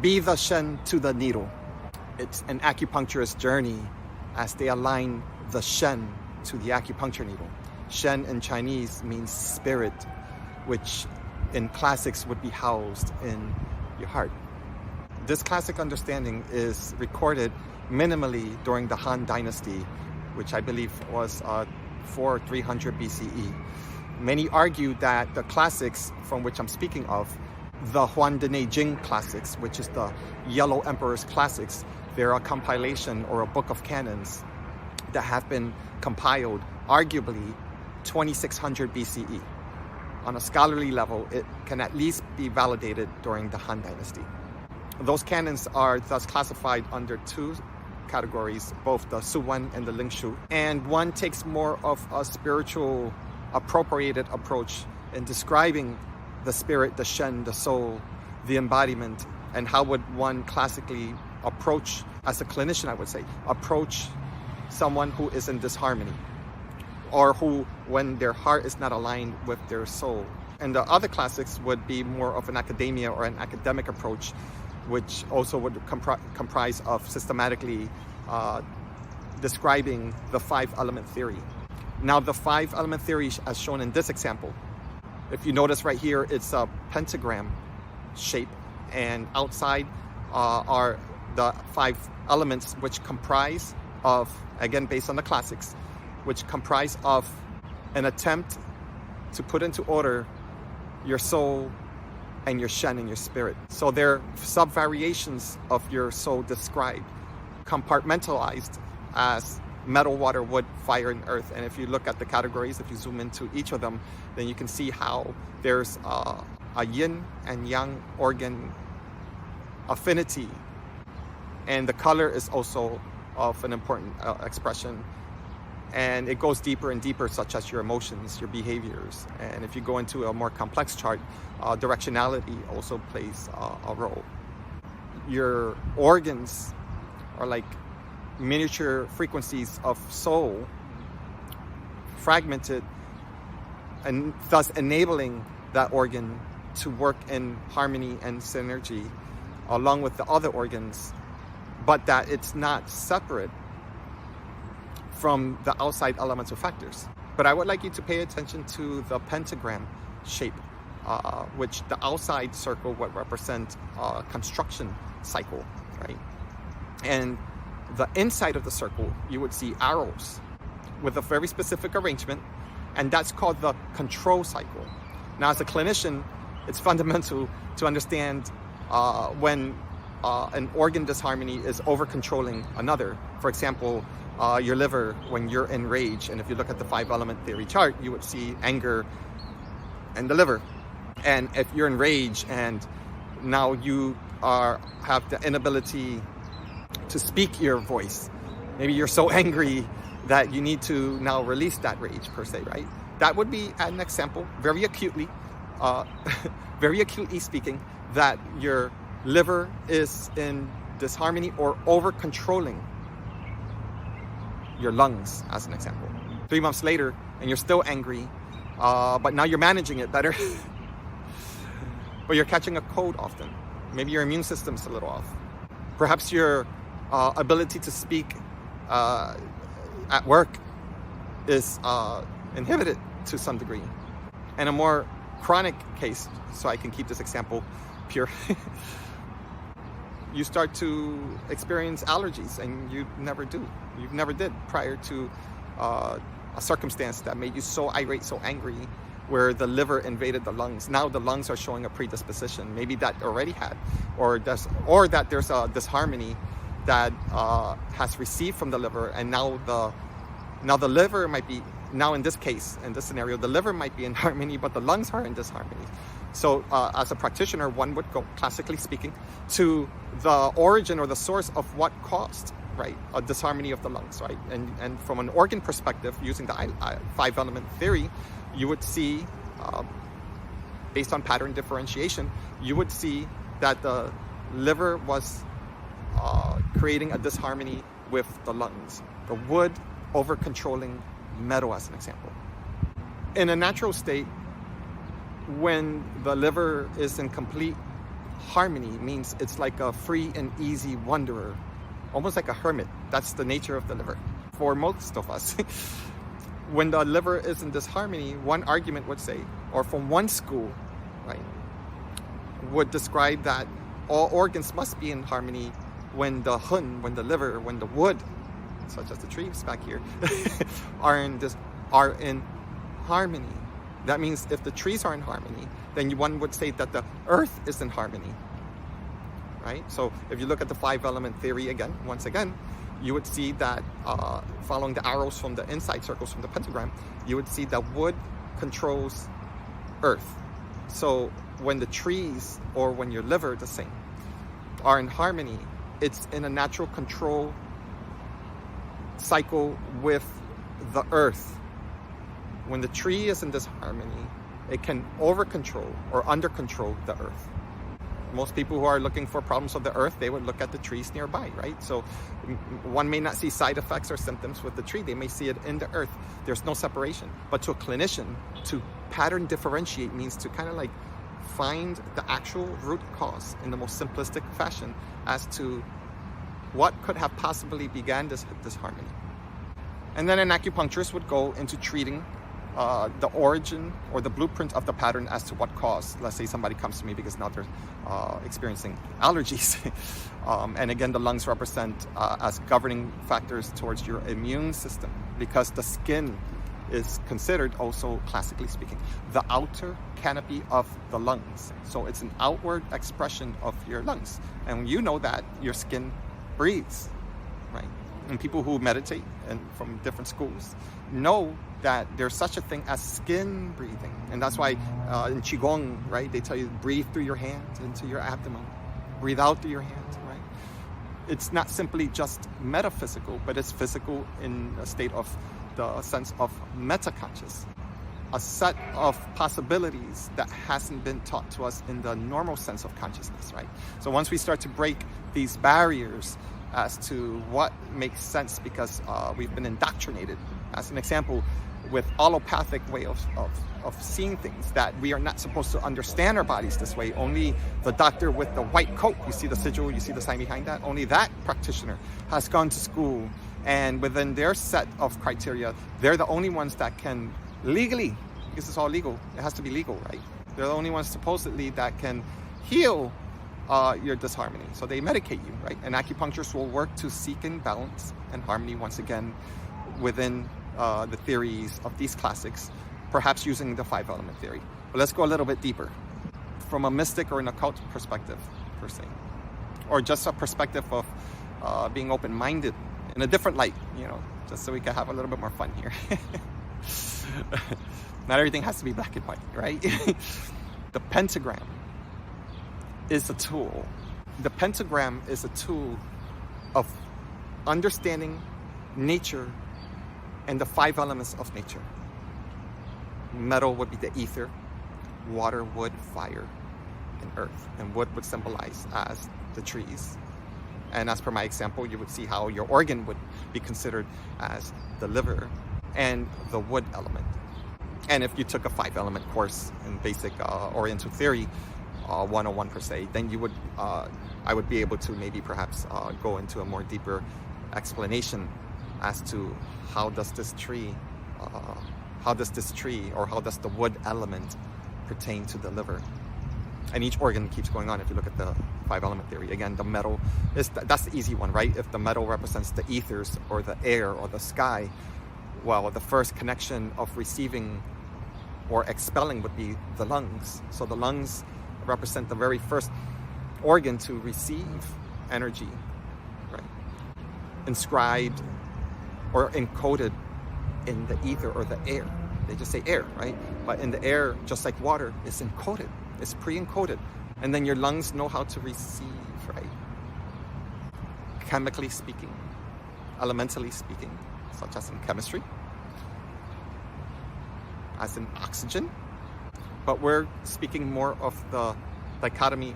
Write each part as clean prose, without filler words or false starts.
Be the Shen to the needle. It's an acupuncturist journey as they align the Shen to the acupuncture needle. Shen in Chinese means spirit, which in classics would be housed in your heart. This classic understanding is recorded minimally during the Han Dynasty, which I believe was 300 BCE. Many argue that the classics from which I'm speaking of, the Huan de Neijing classics, which is the Yellow Emperor's classics, they're a compilation or a book of canons that have been compiled arguably 2600 BCE. On a scholarly level, it can at least be validated during the Han Dynasty. Those canons are thus classified under two categories, both the Suwen and the Lingshu. And one takes more of a spiritual appropriated approach in describing the spirit, the Shen, the soul, the embodiment, and how would one classically approach, as a clinician I would say, approach someone who is in disharmony, or who, when their heart is not aligned with their soul. And the other classics would be more of an academia or an academic approach, which also would comprise of systematically describing the 5-element theory. Now, the 5-element theory, as shown in this example, if you notice right here, it's a pentagram shape, and outside are the 5 elements, which comprise of, again based on the classics, which comprise of an attempt to put into order your soul and your Shen and your spirit. So they're sub-variations of your soul described, compartmentalized as metal, water, wood, fire, and earth. And if you look at the categories, if you zoom into each of them, then you can see how there's a yin and yang organ affinity. And the color is also of an important expression. And it goes deeper and deeper, such as your emotions, your behaviors. And if you go into a more complex chart, directionality also plays a role. Your organs are like miniature frequencies of soul, fragmented, and thus enabling that organ to work in harmony and synergy along with the other organs, but that it's not separate from the outside elements or factors. But I would like you to pay attention to the pentagram shape, which the outside circle would represent a construction cycle, right? And the inside of the circle, you would see arrows with a very specific arrangement, and that's called the control cycle. Now, as a clinician, it's fundamental to understand when an organ disharmony is over-controlling another. For example, your liver, when you're in rage, and if you look at the 5-element theory chart, you would see anger and the liver. And if you're in rage and now you have the inability to speak your voice, maybe you're so angry that you need to now release that rage per se, right? That would be an example, very acutely speaking, that your liver is in disharmony or over-controlling your lungs, as an example. 3 months later, and you're still angry, but now you're managing it better. But you're catching a cold often. Maybe your immune system's a little off. Perhaps your ability to speak at work is inhibited to some degree. And a more chronic case, so I can keep this example pure, you start to experience allergies, and you never did prior to a circumstance that made you so irate, so angry, where the liver invaded the lungs. Now the lungs are showing a predisposition. Maybe that already had, or that there's a disharmony that has received from the liver, and now the liver might be, now in this case, in this scenario, the liver might be in harmony, but the lungs are in disharmony. So as a practitioner, one would go, classically speaking, to the origin or the source of what caused, right, a disharmony of the lungs, right? And from an organ perspective, using the 5-element theory, you would see, based on pattern differentiation, you would see that the liver was creating a disharmony with the lungs. The wood over-controlling metal, as an example. In a natural state, when the liver is in complete harmony means it's like a free and easy wanderer, almost like a hermit. That's the nature of the liver for most of us. When the liver is in disharmony, one argument would say, or from one school, right, would describe that all organs must be in harmony when the hun, when the liver, when the wood, such as the trees back here, are in harmony. That means if the trees are in harmony, then one would say that the earth is in harmony, right? So if you look at the 5-element theory again, once again, you would see that following the arrows from the inside circles from the pentagram, you would see that wood controls earth. So when the trees, or when your liver, the same, are in harmony, it's in a natural control cycle with the earth. When the tree is in disharmony, it can over control or under control the earth. Most people who are looking for problems of the earth, they would look at the trees nearby, right? So one may not see side effects or symptoms with the tree. They may see it in the earth. There's no separation. But to a clinician, to pattern differentiate means to kind of like find the actual root cause in the most simplistic fashion as to what could have possibly began this disharmony. And then an acupuncturist would go into treating the origin or the blueprint of the pattern as to what caused. Let's say somebody comes to me because now they're experiencing allergies. And again, the lungs represent as governing factors towards your immune system, because the skin is considered also, classically speaking, the outer canopy of the lungs. So it's an outward expression of your lungs. And you know that your skin breathes, right? And people who meditate and from different schools know that there's such a thing as skin breathing. And that's why in Qigong, right, they tell you breathe through your hands into your abdomen, breathe out through your hands, right? It's not simply just metaphysical, but it's physical in a state of the sense of metaconscious, a set of possibilities that hasn't been taught to us in the normal sense of consciousness, right? So once we start to break these barriers as to what makes sense, because we've been indoctrinated, as an example, with allopathic way of seeing things, that we are not supposed to understand our bodies this way. Only the doctor with the white coat, you see the sigil, you see the sign behind that, only that practitioner has gone to school, and within their set of criteria, they're the only ones that can legally, because it's all legal, it has to be legal, right? They're the only ones supposedly that can heal your disharmony. So they medicate you, right? And acupuncturists will work to seek in balance and harmony once again within the theories of these classics, perhaps using the 5-element theory. But let's go a little bit deeper, from a mystic or an occult perspective, per se, or just a perspective of being open-minded in a different light, you know, just so we can have a little bit more fun here. Not everything has to be black and white, right? The pentagram is a tool. The pentagram is a tool of understanding nature and the 5 elements of nature. Metal would be the ether, water, wood, fire, and earth. And wood would symbolize as the trees. And as per my example, you would see how your organ would be considered as the liver and the wood element. And if you took a 5-element course in basic Oriental theory, 101 per se, then you would, I would be able to maybe perhaps go into a more deeper explanation as to how does this tree or how does the wood element pertain to the liver. And each organ keeps going on. If you look at the 5-element theory, again, the metal that's the easy one, right? If the metal represents the ethers or the air or the sky, well, the first connection of receiving or expelling would be the lungs. So the lungs represent the very first organ to receive energy, right? Inscribed or encoded in the ether or the air. They just say air, right? But in the air, just like water, it's encoded. It's pre-encoded. And then your lungs know how to receive, right? Chemically speaking, elementally speaking, such as in chemistry, as in oxygen. But we're speaking more of the dichotomy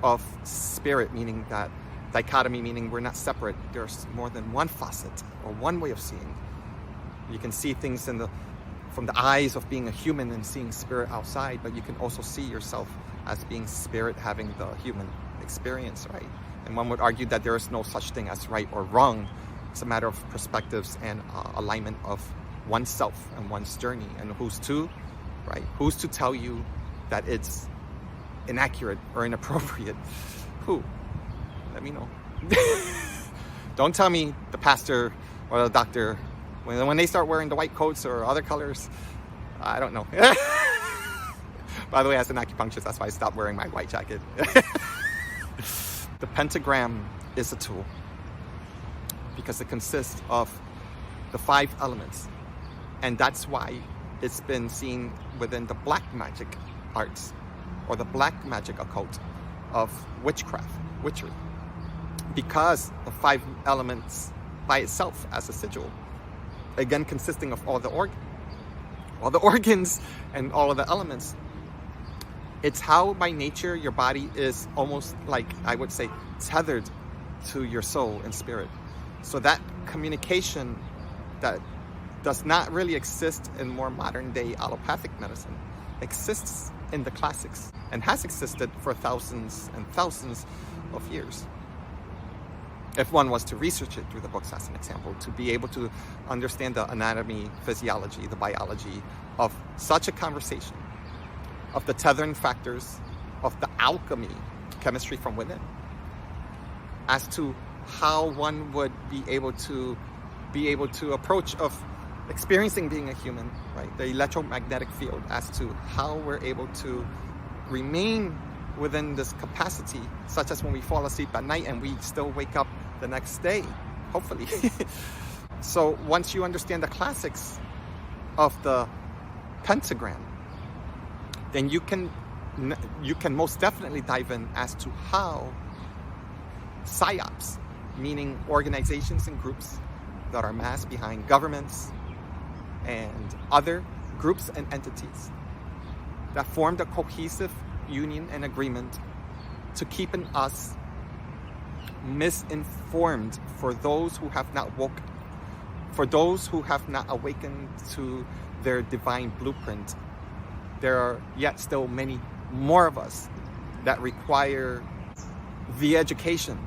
of spirit, meaning that dichotomy meaning we're not separate. There's more than one facet or one way of seeing. You can see things from the eyes of being a human and seeing spirit outside, but you can also see yourself as being spirit having the human experience, right? And one would argue that there is no such thing as right or wrong. It's a matter of perspectives and alignment of oneself and one's journey. And who's to, right? Who's to tell you that it's inaccurate or inappropriate? Who? Let me know. Don't tell me the pastor or the doctor when they start wearing the white coats or other colors. I don't know. By the way, as an acupuncturist, that's why I stopped wearing my white jacket. The pentagram is a tool because it consists of the 5 elements. And that's why it's been seen within the black magic arts or the black magic occult of witchcraft, witchery. Because the 5 elements by itself as a sigil, again consisting of all the organs and all of the elements, it's how by nature your body is almost like, I would say, tethered to your soul and spirit. So that communication that does not really exist in more modern day allopathic medicine exists in the classics and has existed for thousands and thousands of years. If one was to research it through the books as an example, to be able to understand the anatomy, physiology, the biology of such a conversation, of the tethering factors, of the alchemy, chemistry from within, as to how one would be able to approach of experiencing being a human, right? The electromagnetic field, as to how we're able to remain within this capacity, such as when we fall asleep at night and we still wake up the next day, hopefully. So once you understand the classics of the pentagram, then you can most definitely dive in as to how psyops, meaning organizations and groups that are massed behind governments and other groups and entities that formed a cohesive union and agreement to keeping us misinformed for those who have not awakened to their divine blueprint. There are yet still many more of us that require the education.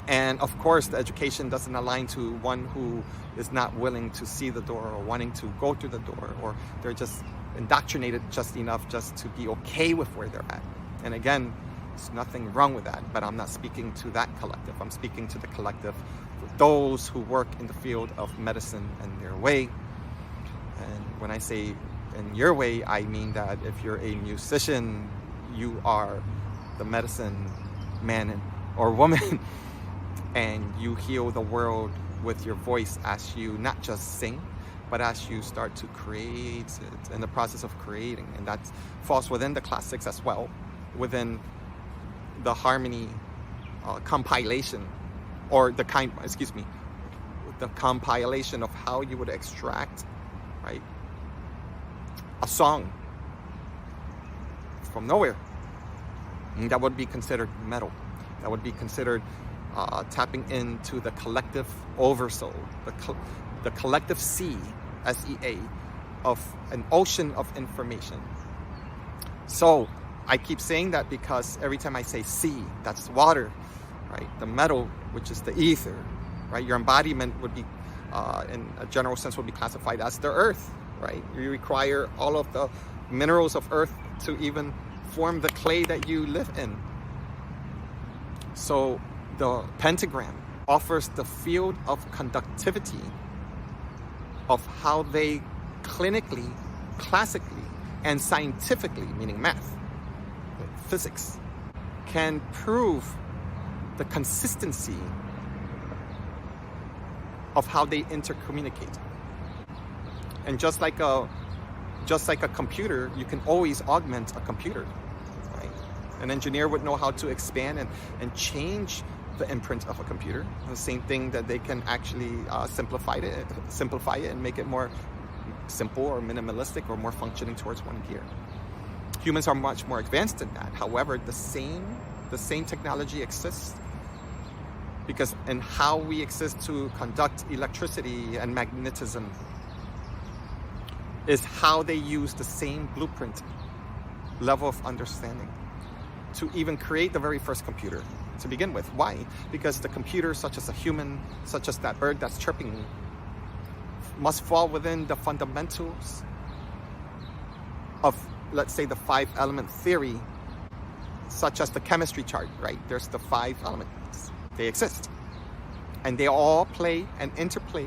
And of course, the education doesn't align to one who is not willing to see the door or wanting to go through the door, or they're just indoctrinated just enough just to be okay with where they're at. And again, there's nothing wrong with that, but I'm not speaking to that collective. I'm speaking to the collective, those who work in the field of medicine and their way. And when I say in your way, I mean that if you're a musician, you are the medicine man or woman, and you heal the world with your voice as you not just sing, but as you start to create it in the process of creating. And that falls within the classics as well, within the harmony compilation, or the compilation of how you would extract, right, a song from nowhere. And that would be considered metal. That would be considered tapping into the collective oversoul, the collective sea, SEA, of an ocean of information. So I keep saying that because every time I say sea, that's water, right? The metal, which is the ether, right? Your embodiment would be, in a general sense, would be classified as the earth, right? You require all of the minerals of earth to even form the clay that you live in. So the pentagram offers the field of conductivity of how they clinically, classically, and scientifically, meaning math, physics, can prove the consistency of how they intercommunicate. And just like a computer, you can always augment a computer, right? An engineer would know how to expand and change the imprint of a computer. The same thing that they can actually simplify it and make it more simple or minimalistic or more functioning towards one gear. Humans are much more advanced than that. However, the same technology exists, because in how we exist to conduct electricity and magnetism is how they use the same blueprint level of understanding to even create the very first computer to begin with. Why? Because the computer, such as a human, such as that bird that's chirping, must fall within the fundamentals of, let's say, the 5-element theory, such as the chemistry chart, right? There's the 5 elements. They exist. And they all play and interplay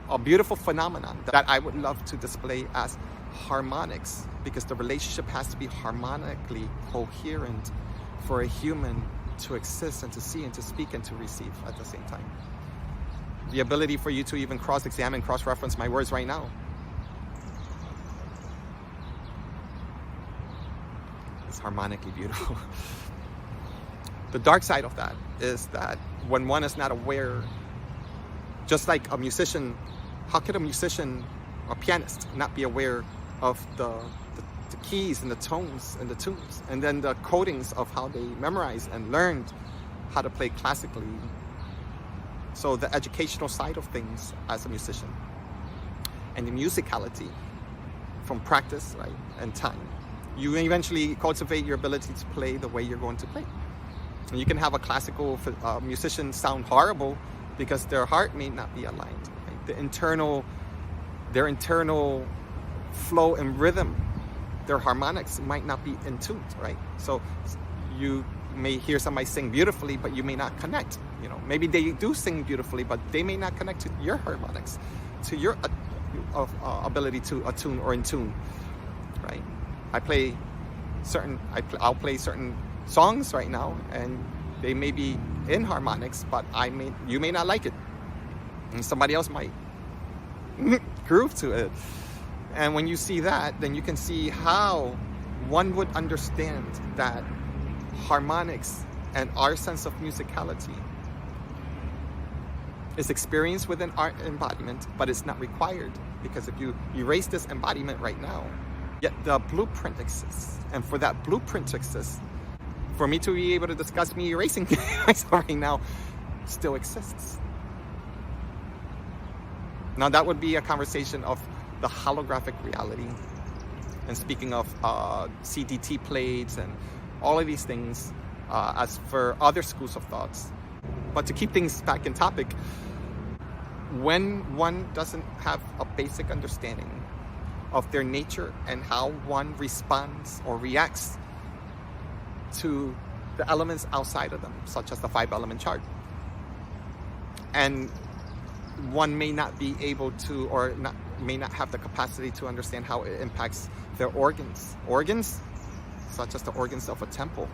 a beautiful phenomenon that I would love to display as harmonics, because the relationship has to be harmonically coherent for a human to exist and to see and to speak and to receive at the same time. The ability for you to even cross-examine, cross-reference my words right now is harmonically beautiful. The dark side of that is that when one is not aware, just like a musician, how could a musician, a pianist, not be aware of the keys and the tones and the tunes, and then the codings of how they memorized and learned how to play classically? So the educational side of things as a musician, and the musicality from practice, right, and time. You eventually cultivate your ability to play the way you're going to play. And you can have a classical musician sound horrible because their heart may not be aligned. Right? Their internal flow and rhythm, their harmonics might not be in tune, right? So you may hear somebody sing beautifully, but you may not connect. You know, maybe they do sing beautifully, but they may not connect to your harmonics, to your ability to attune or in tune, right? I'll play certain songs right now, and they may be in harmonics, but you may not like it, and somebody else might groove to it. And when you see that, then you can see how one would understand that harmonics and our sense of musicality is experienced within our embodiment, but it's not required, because if you erase this embodiment right now, yet the blueprint exists. And for that blueprint to exist, for me to be able to discuss me erasing myself right now, still exists. Now that would be a conversation of the holographic reality. And speaking of CDT plates and all of these things, as for other schools of thoughts. But to keep things back in topic, when one doesn't have a basic understanding of their nature and how one responds or reacts to the elements outside of them, such as the 5-element chart, and one may not be able to, or may not have the capacity to understand how it impacts their organs such as the organs of a temple,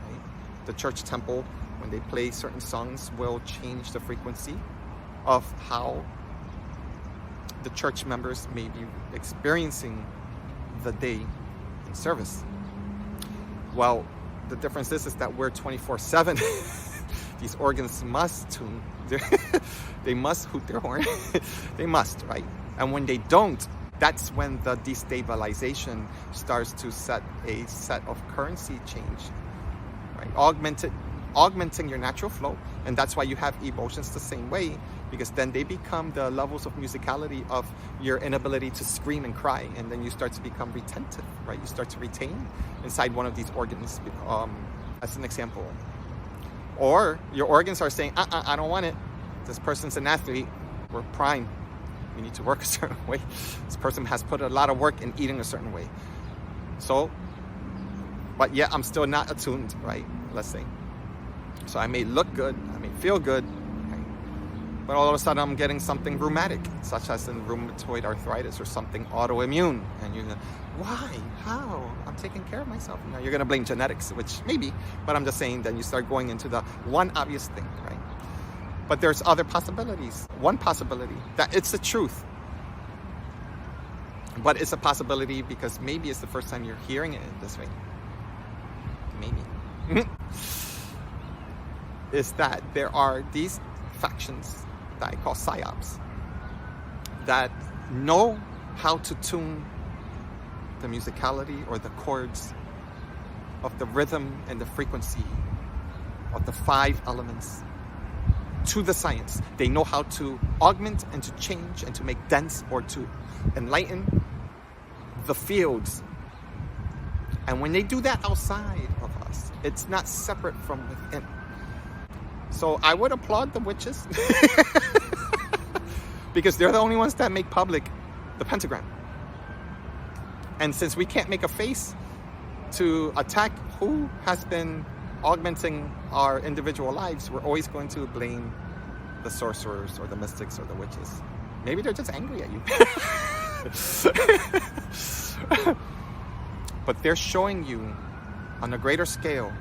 right? The church temple, when they play certain songs, will change the frequency of how the church members may be experiencing the day in service. Well, the difference is that we're 24/7. These organs must tune. They must hoot their horn. They must, right? And when they don't, that's when the destabilization starts to set a set of currency change, right? Augmenting your natural flow. And that's why you have emotions the same way, because then they become the levels of musicality of your inability to scream and cry, and then you start to become retentive, right? You start to retain inside one of these organs, as an example. Or your organs are saying, I don't want it. This person's an athlete. We're prime. We need to work a certain way. This person has put a lot of work in eating a certain way. So, but yet I'm still not attuned, right? Let's say. So I may look good, I may feel good, right? But all of a sudden I'm getting something rheumatic, such as in rheumatoid arthritis or something autoimmune. And you're going, why? How? I'm taking care of myself. Now you're going to blame genetics, which maybe, but I'm just saying then you start going into the one obvious thing, right? But there's other possibilities. One possibility, that it's the truth. But it's a possibility because maybe it's the first time you're hearing it this way. Maybe. Is that there are these factions that I call psyops that know how to tune the musicality or the chords of the rhythm and the frequency of the 5 elements to the science. They know how to augment and to change and to make dense or to enlighten the fields. And when they do that outside of us, it's not separate from within. So I would applaud the witches because they're the only ones that make public the pentagram. And since we can't make a face to attack who has been augmenting our individual lives, we're always going to blame the sorcerers or the mystics or the witches. Maybe they're just angry at you. But they're showing you on a greater scale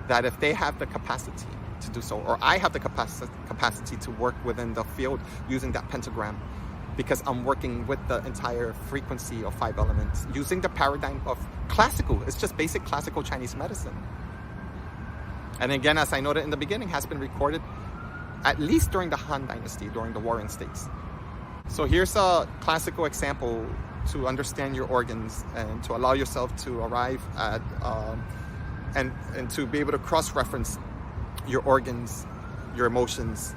that if they have the capacity to do so, or I have the capacity to work within the field using that pentagram, because I'm working with the entire frequency of 5 elements, using the paradigm of classical, it's just basic classical Chinese medicine. And again, as I noted in the beginning, has been recorded at least during the Han Dynasty, during the Warring States. So here's a classical example to understand your organs and to allow yourself to arrive at and to be able to cross-reference your organs, your emotions,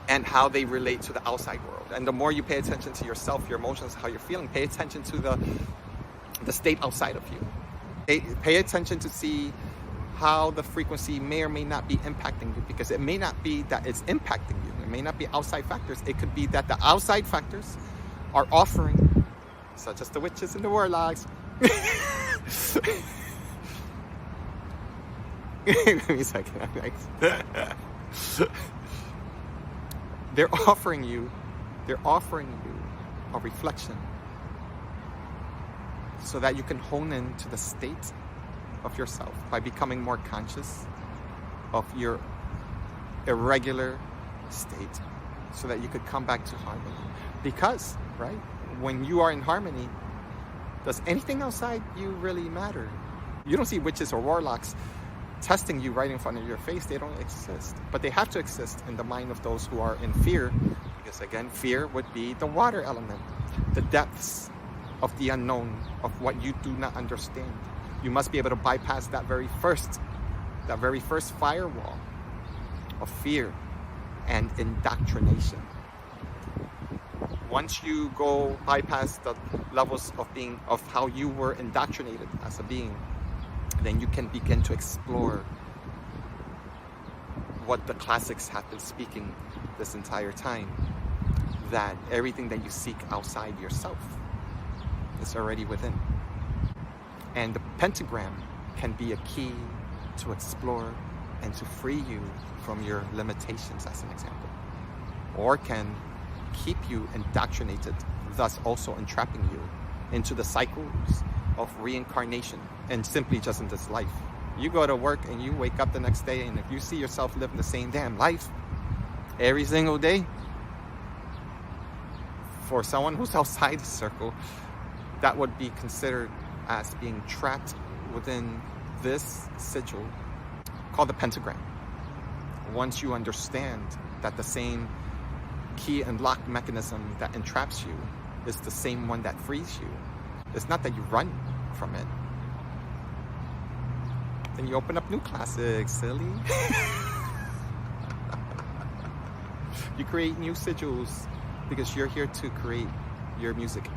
and how they relate to the outside world. And the more you pay attention to yourself, your emotions, how you're feeling, pay attention to the state outside of you. Pay attention to see how the frequency may or may not be impacting you, because it may not be that it's impacting you. It may not be outside factors. It could be that the outside factors are offering, such as the witches and the warlocks. Give me a second. They're offering you a reflection so that you can hone in to the state of yourself by becoming more conscious of your irregular state, so that you could come back to harmony. Because, right, when you are in harmony, does anything outside you really matter? You don't see witches or warlocks testing you right in front of your face. They don't exist. But they have to exist in the mind of those who are in fear, because again, fear would be the water element, the depths of the unknown, of what you do not understand. You must be able to bypass that very first firewall of fear and indoctrination. Once you go bypass the levels of how you were indoctrinated as a being, then you can begin to explore what the classics have been speaking this entire time, that everything that you seek outside yourself is already within. And the pentagram can be a key to explore and to free you from your limitations, as an example, or can keep you indoctrinated, thus also entrapping you into the cycles of reincarnation, and simply just in this life. You go to work and you wake up the next day, and if you see yourself living the same damn life every single day, for someone who's outside the circle, that would be considered as being trapped within this sigil called the pentagram. Once you understand that the same key and lock mechanism that entraps you is the same one that frees you, it's not that you run from it. Then you open up new classics, silly. You create new sigils because you're here to create your music.